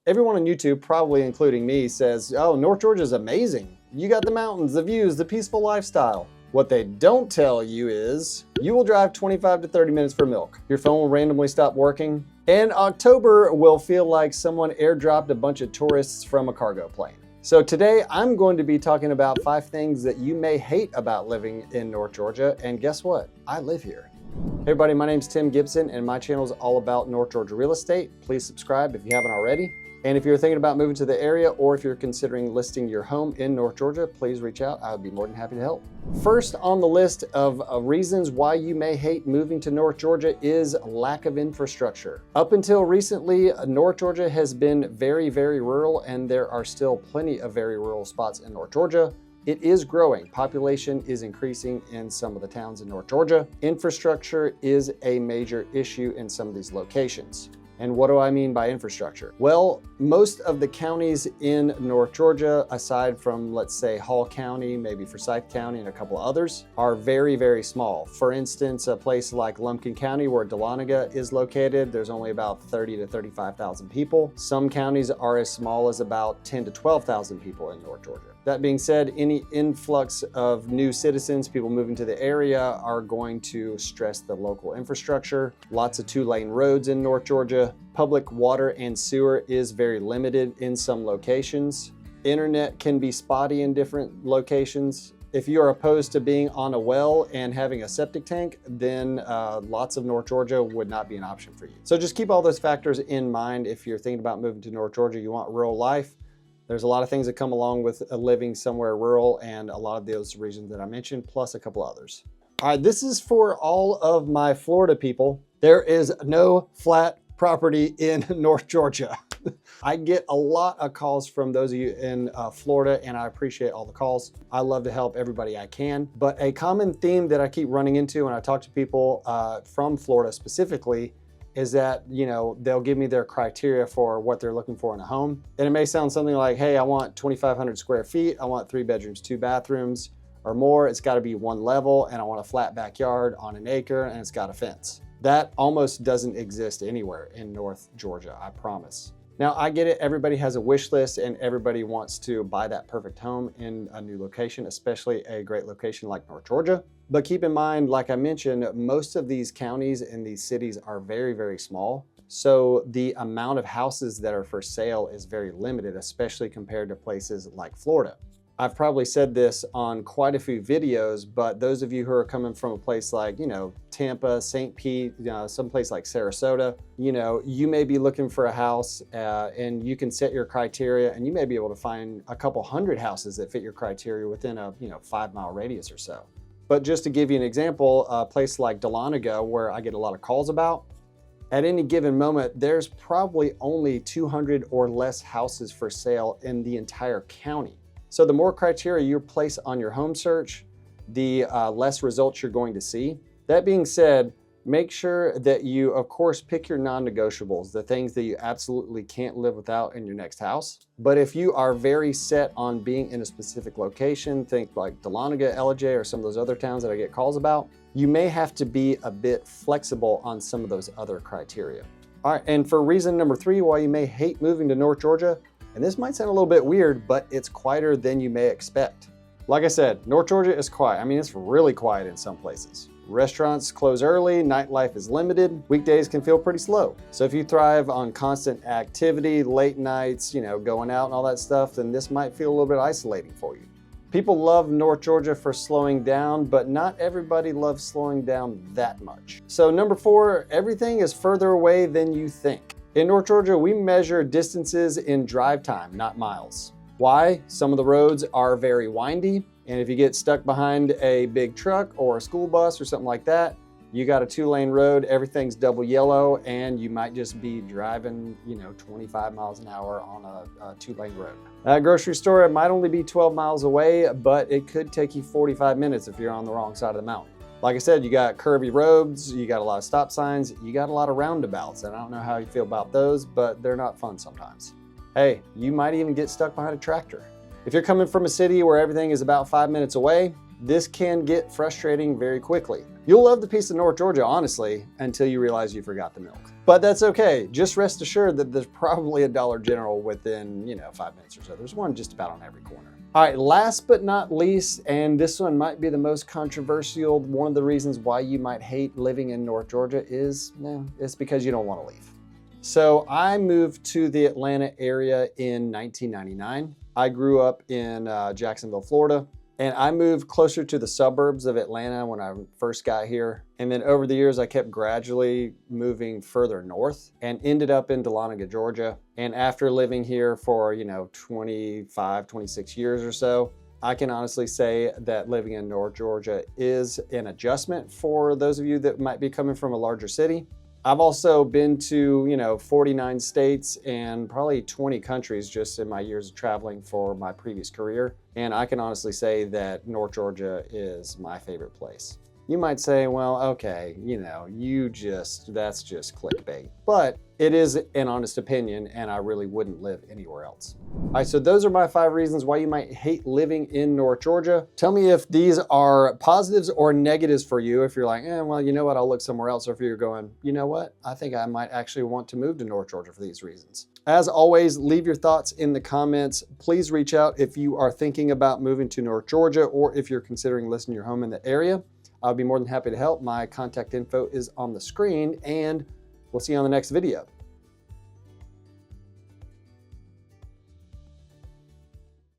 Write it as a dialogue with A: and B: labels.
A: Everyone on YouTube, probably including me, says, oh, North Georgia is amazing. You got the mountains, the views, the peaceful lifestyle. What they don't tell you is you will drive 25 to 30 minutes for milk. Your phone will randomly stop working. And October will feel like someone airdropped a bunch of tourists from a cargo plane. So today I'm going to be talking about 5 things that you may hate about living in North Georgia. And guess what? I live here. Hey everybody, my name's Tim Gibson and my channel is all about North Georgia real estate. Please subscribe if you haven't already. And if you're thinking about moving to the area or if you're considering listing your home in North Georgia, please reach out. I would be more than happy to help. First on the list of reasons why you may hate moving to North Georgia is lack of infrastructure. Up until recently, North Georgia has been very, very rural, and there are still plenty of very rural spots in North Georgia. It is growing. Population is increasing in some of the towns in North Georgia. Infrastructure is a major issue in some of these locations. And what do I mean by infrastructure? Well, most of the counties in North Georgia, aside from, let's say, Hall County, maybe Forsyth County, and a couple others, are very, very small. For instance, a place like Lumpkin County, where Dahlonega is located, there's only about 30 to 35,000 people. Some counties are as small as about 10 to 12,000 people in North Georgia. That being said, any influx of new citizens, people moving to the area, are going to stress the local infrastructure. Lots of 2-lane roads in North Georgia. Public water and sewer is very limited in some locations. Internet can be spotty in different locations. If you are opposed to being on a well and having a septic tank, then lots of North Georgia would not be an option for you. So just keep all those factors in mind if you're thinking about moving to North Georgia. You want rural life. There's a lot of things that come along with living somewhere rural, and a lot of those reasons that I mentioned, plus a couple others. All right, this is for all of my Florida people. There is no flat property in North Georgia. I get a lot of calls from those of you in Florida, and I appreciate all the calls. I love to help everybody I can. But a common theme that I keep running into when I talk to people from Florida specifically is that, you know, they'll give me their criteria for what they're looking for in a home. And it may sound something like, hey, I want 2,500 square feet. I want 3 bedrooms, 2 bathrooms or more. It's got to be 1 level, and I want a flat backyard on an acre, and it's got a fence. That almost doesn't exist anywhere in North Georgia, I promise. Now, I get it. Everybody has a wish list and everybody wants to buy that perfect home in a new location, especially a great location like North Georgia. But keep in mind, like I mentioned, most of these counties and these cities are very, very small. So the amount of houses that are for sale is very limited, especially compared to places like Florida. I've probably said this on quite a few videos, but those of you who are coming from a place like, you know, Tampa, St. Pete, someplace like Sarasota, you know, you may be looking for a house and you can set your criteria, and you may be able to find a couple hundred houses that fit your criteria within a 5-mile radius or so. But just to give you an example, a place like Dahlonega, where I get a lot of calls about, at any given moment, there's probably only 200 or less houses for sale in the entire county. So the more criteria you place on your home search, the less results you're going to see. That being said, make sure that you, of course, pick your non-negotiables, the things that you absolutely can't live without in your next house. But if you are very set on being in a specific location, think like Dahlonega, LJ, or some of those other towns that I get calls about, you may have to be a bit flexible on some of those other criteria. All right, and for reason number 3, why you may hate moving to North Georgia, and this might sound a little bit weird, but it's quieter than you may expect. Like I said, North Georgia is quiet. I mean, it's really quiet in some places. Restaurants close early, nightlife is limited, weekdays can feel pretty slow. So if you thrive on constant activity, late nights, going out and all that stuff, then this might feel a little bit isolating for you. People love North Georgia for slowing down, but not everybody loves slowing down that much. So number 4, everything is further away than you think. In North Georgia, we measure distances in drive time, not miles. Why? Some of the roads are very windy, and if you get stuck behind a big truck or a school bus or something like that, you got a 2-lane road, everything's double yellow, and you might just be driving, 25 miles an hour on a 2-lane road. That grocery store, it might only be 12 miles away, but it could take you 45 minutes if you're on the wrong side of the mountain. Like I said, you got curvy roads, you got a lot of stop signs, you got a lot of roundabouts, and I don't know how you feel about those, but they're not fun sometimes. Hey, you might even get stuck behind a tractor. If you're coming from a city where everything is about 5 minutes away, this can get frustrating very quickly. You'll love the piece of North Georgia, honestly, until you realize you forgot the milk. But that's okay. Just rest assured that there's probably a Dollar General within, 5 minutes or so. There's one just about on every corner. All right, last but not least, and this one might be the most controversial, one of the reasons why you might hate living in North Georgia is, it's because you don't want to leave. So I moved to the Atlanta area in 1999. I grew up in Jacksonville, Florida, and I moved closer to the suburbs of Atlanta when I first got here. And then over the years, I kept gradually moving further north and ended up in Dahlonega, Georgia. And after living here for, 25, 26 years or so, I can honestly say that living in North Georgia is an adjustment for those of you that might be coming from a larger city. I've also been to, 49 states and probably 20 countries just in my years of traveling for my previous career. And I can honestly say that North Georgia is my favorite place. You might say, well, okay, that's just clickbait. But it is an honest opinion, and I really wouldn't live anywhere else. All right, so those are my 5 reasons why you might hate living in North Georgia. Tell me if these are positives or negatives for you. If you're like, well, you know what, I'll look somewhere else. Or if you're going, you know what, I think I might actually want to move to North Georgia for these reasons. As always, leave your thoughts in the comments. Please reach out if you are thinking about moving to North Georgia or if you're considering listing your home in the area. I'll be more than happy to help. My contact info is on the screen, and we'll see you on the next video.